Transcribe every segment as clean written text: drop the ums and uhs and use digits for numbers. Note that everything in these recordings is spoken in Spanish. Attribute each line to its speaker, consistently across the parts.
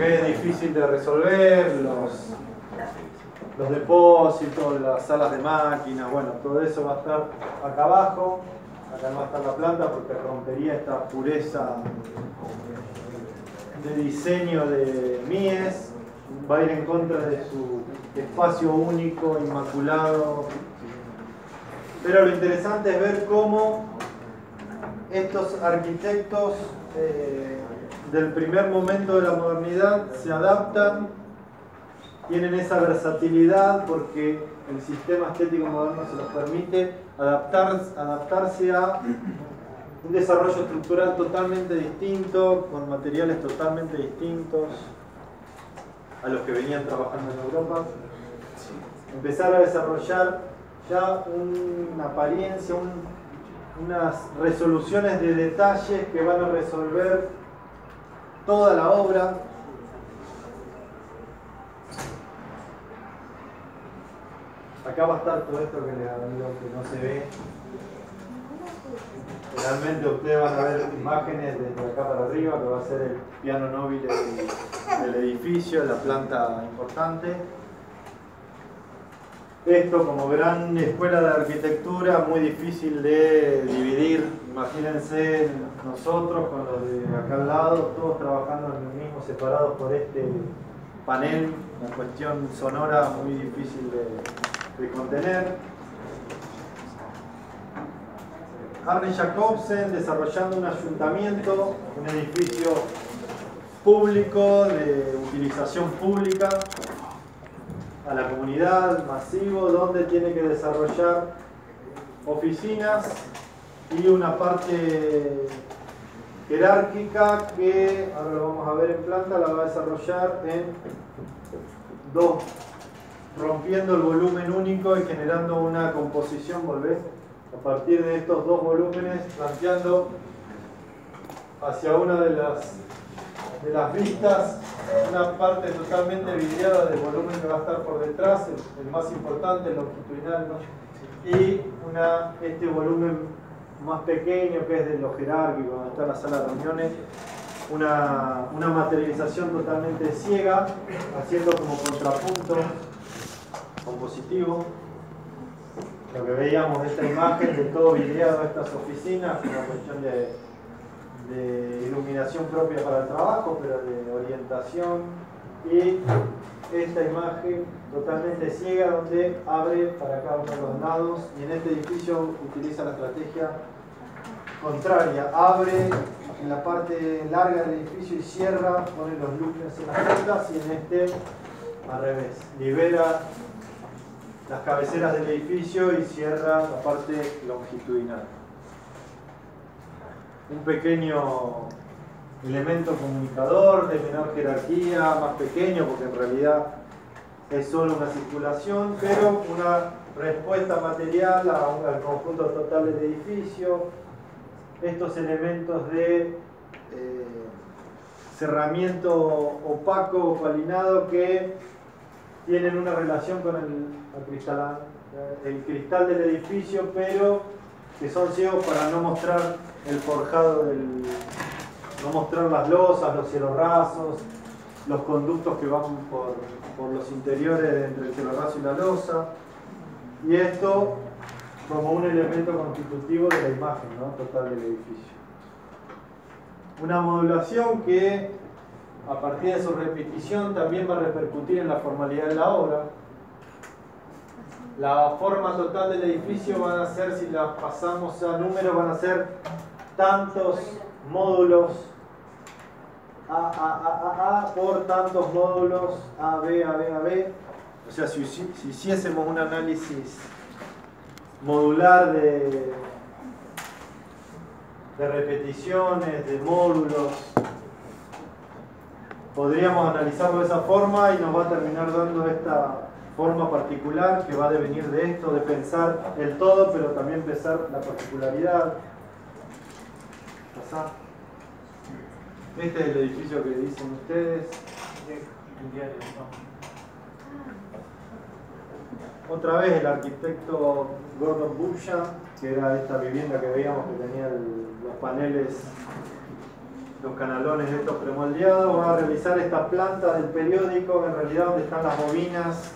Speaker 1: que es difícil de resolver, los depósitos, las salas de máquinas, bueno, todo eso va a estar acá abajo. Acá no va a estar la planta porque rompería esta pureza de diseño de Mies, va a ir en contra de su espacio único, inmaculado. Pero lo interesante es ver cómo estos arquitectos del primer momento de la modernidad se adaptan, tienen esa versatilidad porque el sistema estético moderno se los permite adaptarse a un desarrollo estructural totalmente distinto, con materiales totalmente distintos a los que venían trabajando en Europa. Empezar a desarrollar ya una apariencia, unas resoluciones de detalles que van a resolver toda la obra. Acá va a estar todo esto que les digo que no se ve. Realmente ustedes van a ver imágenes desde acá para arriba, que va a ser el piano nobile del edificio, la planta importante. Esto como gran escuela de arquitectura, muy difícil de dividir. Imagínense nosotros con los de acá al lado, todos trabajando en el mismo, separados por este panel, una cuestión sonora muy difícil de contener. Arne Jacobsen desarrollando un ayuntamiento, un edificio público de utilización pública a la comunidad, masivo, donde tiene que desarrollar oficinas y una parte jerárquica que ahora lo vamos a ver en planta, la va a desarrollar en dos, rompiendo el volumen único y generando una composición, volvés, a partir de estos dos volúmenes, planteando hacia una de las vistas una parte totalmente vidriada del volumen que va a estar por detrás, el más importante, el longitudinal, ¿no? Y este volumen más pequeño que es de lo jerárquico, donde está la sala de reuniones, una materialización totalmente ciega, haciendo como contrapunto compositivo. Lo que veíamos de esta imagen, de todo vidriado, estas oficinas, una cuestión de iluminación propia para el trabajo, pero de orientación, y esta imagen totalmente ciega donde abre para cada uno de los lados, y en este edificio utiliza la estrategia contraria, abre en la parte larga del edificio y cierra, pone los luces en las puntas, y en este al revés, libera las cabeceras del edificio y cierra la parte longitudinal. Un pequeño elemento comunicador de menor jerarquía, más pequeño porque en realidad es solo una circulación, pero una respuesta material al conjunto total del edificio. Estos elementos de cerramiento opaco, opalinado, que tienen una relación con el cristal del edificio, pero que son ciegos para no mostrar el forjado no mostrar las losas, los cielos rasos, los conductos que van por los interiores entre el cielo raso y la losa, y esto como un elemento constitutivo de la imagen, ¿no?, total del edificio. Una modulación que a partir de su repetición también va a repercutir en la formalidad de la obra. La forma total del edificio van a ser, si la pasamos a números, van a ser tantos módulos A por tantos módulos AB. O sea, si hiciésemos un análisis modular de repeticiones, de módulos, podríamos analizarlo de esa forma y nos va a terminar dando esta forma particular que va a devenir de esto, de pensar el todo, pero también pensar la particularidad. ¿Pasá? Este es el edificio que dicen ustedes. Otra vez el arquitecto Gordon Bushnell, que era esta vivienda que veíamos que tenía los paneles los canalones estos premoldeados, van a realizar esta planta del periódico, en realidad donde están las bobinas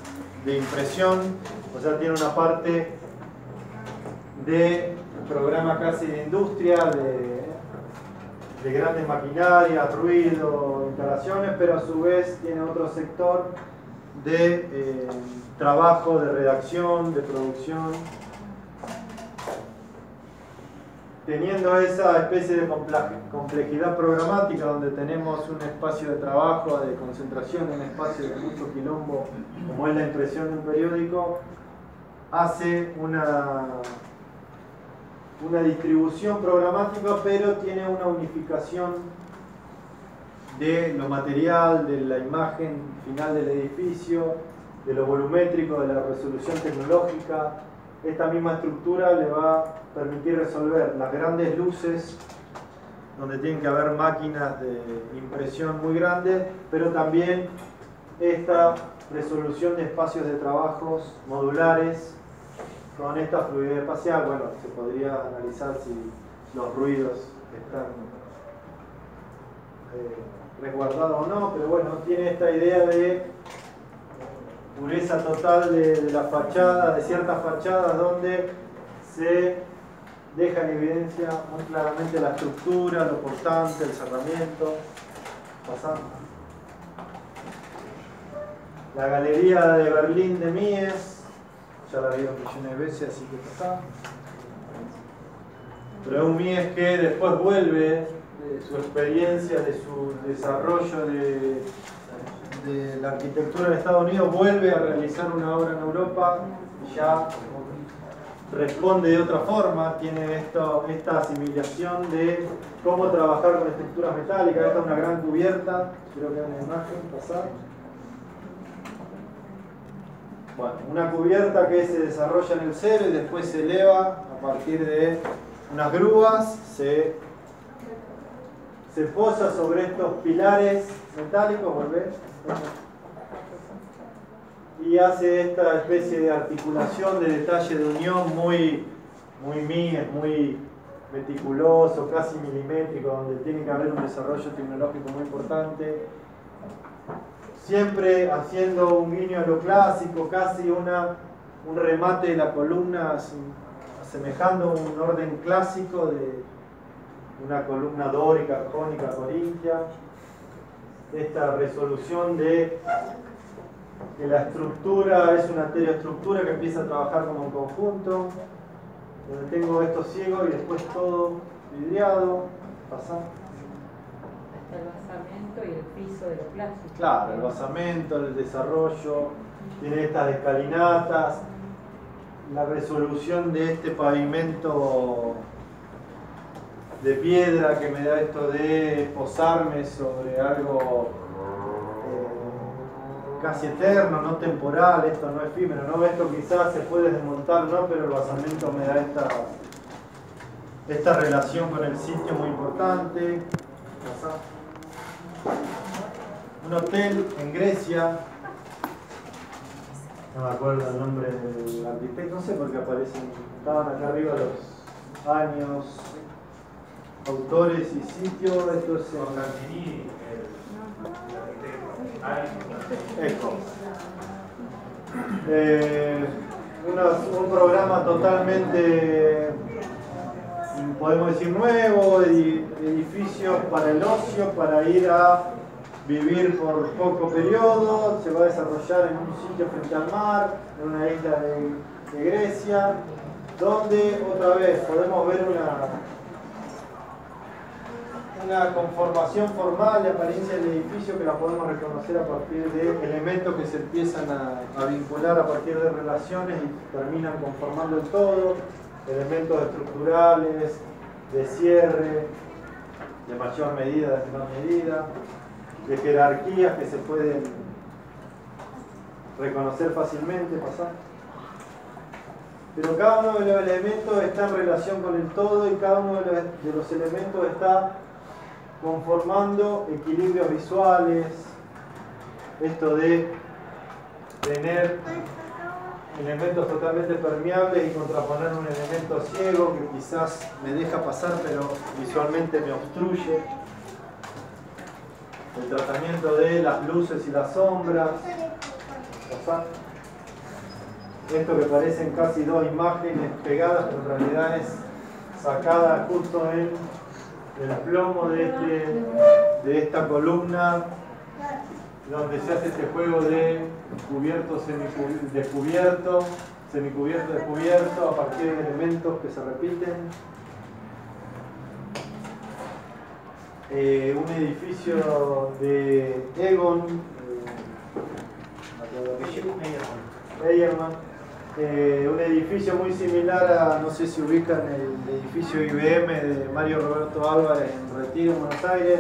Speaker 1: de impresión, o sea, tiene una parte de programa casi de industria, de grandes maquinarias, ruido, instalaciones, pero a su vez tiene otro sector de trabajo, de redacción, de producción. Teniendo esa especie de complejidad programática donde tenemos un espacio de trabajo, de concentración, un espacio de mucho quilombo, como es la impresión de un periódico, hace una distribución programática, pero tiene una unificación de lo material, de la imagen final del edificio, de lo volumétrico, de la resolución tecnológica. Esta misma estructura le va a permitir resolver las grandes luces, donde tienen que haber máquinas de impresión muy grandes, pero también esta resolución de espacios de trabajos modulares con esta fluidez espacial. Bueno, se podría analizar si los ruidos están resguardados o no, pero bueno, tiene esta idea de pureza total de la fachada, de ciertas fachadas donde se deja en evidencia muy claramente la estructura, lo portante, el cerramiento. Pasando. La galería de Berlín de Mies, ya la vieron millones de veces, así que está. Pero es un Mies que después vuelve de su experiencia, de su desarrollo de la arquitectura en Estados Unidos, vuelve a realizar una obra en Europa y ya responde de otra forma, tiene esta asimilación de cómo trabajar con estructuras metálicas. Esta es una gran cubierta, creo que hay una imagen, pasar. Bueno, una cubierta que se desarrolla en el cero y después se eleva a partir de unas grúas, se posa sobre estos pilares metálicos, volvés, y hace esta especie de articulación, de detalle de unión muy Mies, muy meticuloso, casi milimétrico, donde tiene que haber un desarrollo tecnológico muy importante, siempre haciendo un guiño a lo clásico, casi un remate de la columna, asemejando un orden clásico de una columna dórica, jónica, corintia. Esta resolución de que la estructura es una estereoestructura que empieza a trabajar como un conjunto, donde tengo esto ciego y después todo vidriado. Pasar.
Speaker 2: Hasta el basamento y el piso de lo clásico.
Speaker 1: Claro, el basamento, el desarrollo, tiene estas escalinatas, la resolución de este pavimento de piedra que me da esto de posarme sobre algo casi eterno, no temporal, esto no es efímero, ¿no? Esto quizás se puede desmontar, ¿no? Pero el basamento me da esta relación con el sitio muy importante. Un hotel en Grecia, no me acuerdo el nombre del arquitecto, no sé por qué aparecen, estaban acá arriba los años, autores y sitios. Esto es Eco. Un programa totalmente, podemos decir, nuevo, edificios para el ocio, para ir a vivir por poco periodo. Se va a desarrollar en un sitio frente al mar, en una isla de Grecia, donde otra vez podemos ver una conformación formal de apariencia del edificio que la podemos reconocer a partir de elementos que se empiezan a vincular a partir de relaciones y terminan conformando el todo, elementos estructurales, de cierre, de mayor medida, de menor medida, de jerarquías que se pueden reconocer fácilmente, pasar. Pero cada uno de los elementos está en relación con el todo y cada uno de los elementos está conformando equilibrios visuales, esto de tener elementos totalmente permeables y contraponer un elemento ciego que quizás me deja pasar pero visualmente me obstruye. el tratamiento de las luces y las sombras. Esto que parecen casi dos imágenes pegadas, pero en realidad es sacada justo en el plomo de esta columna, donde se hace este juego de cubierto, descubierto, semicubierto, descubierto, a partir de elementos que se repiten. Un edificio de Egon, Eyerman, un edificio muy similar a, no sé si ubican el edificio IBM de Mario Roberto Álvarez en Retiro, en Buenos Aires.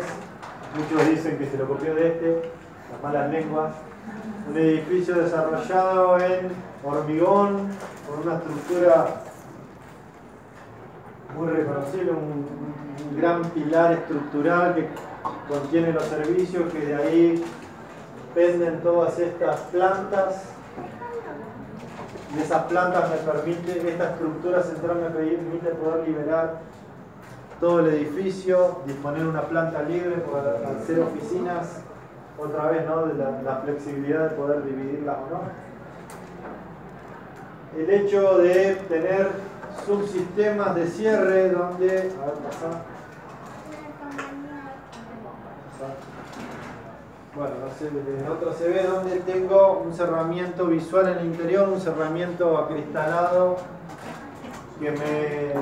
Speaker 1: Muchos dicen que se lo copió de este, las malas lenguas. Un edificio desarrollado en hormigón, con una estructura muy reconocible, un gran pilar estructural que contiene los servicios, que de ahí penden todas estas plantas. Y esas plantas me permiten, esta estructura central me permite poder liberar todo el edificio, disponer una planta libre, al ser oficinas, otra vez, ¿no?, de la flexibilidad de poder dividirlas o no. El hecho de tener subsistemas de cierre donde, a ver, pasa. Bueno, no sé, en otro se ve donde tengo un cerramiento visual en el interior, un cerramiento acristalado que me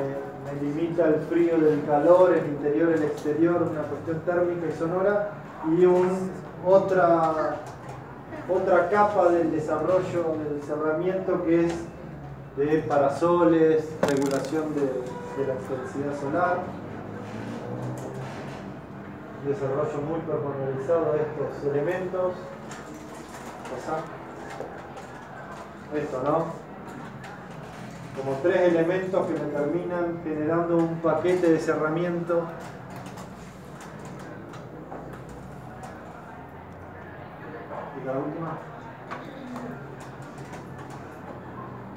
Speaker 1: limita el frío del calor, el interior, el exterior, una cuestión térmica y sonora, y otra capa del desarrollo del cerramiento que es de parasoles, regulación de la intensidad solar. Desarrollo muy pormenorizado de estos elementos. Esto, ¿no? Como tres elementos que me terminan generando un paquete de cerramiento. Y la última.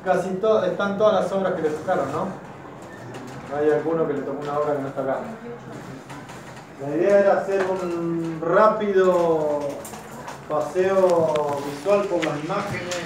Speaker 1: Casi están todas las obras que le tocaron, ¿no? Hay alguno que le tocó una obra que no está acá. La idea era hacer un rápido paseo visual por las imágenes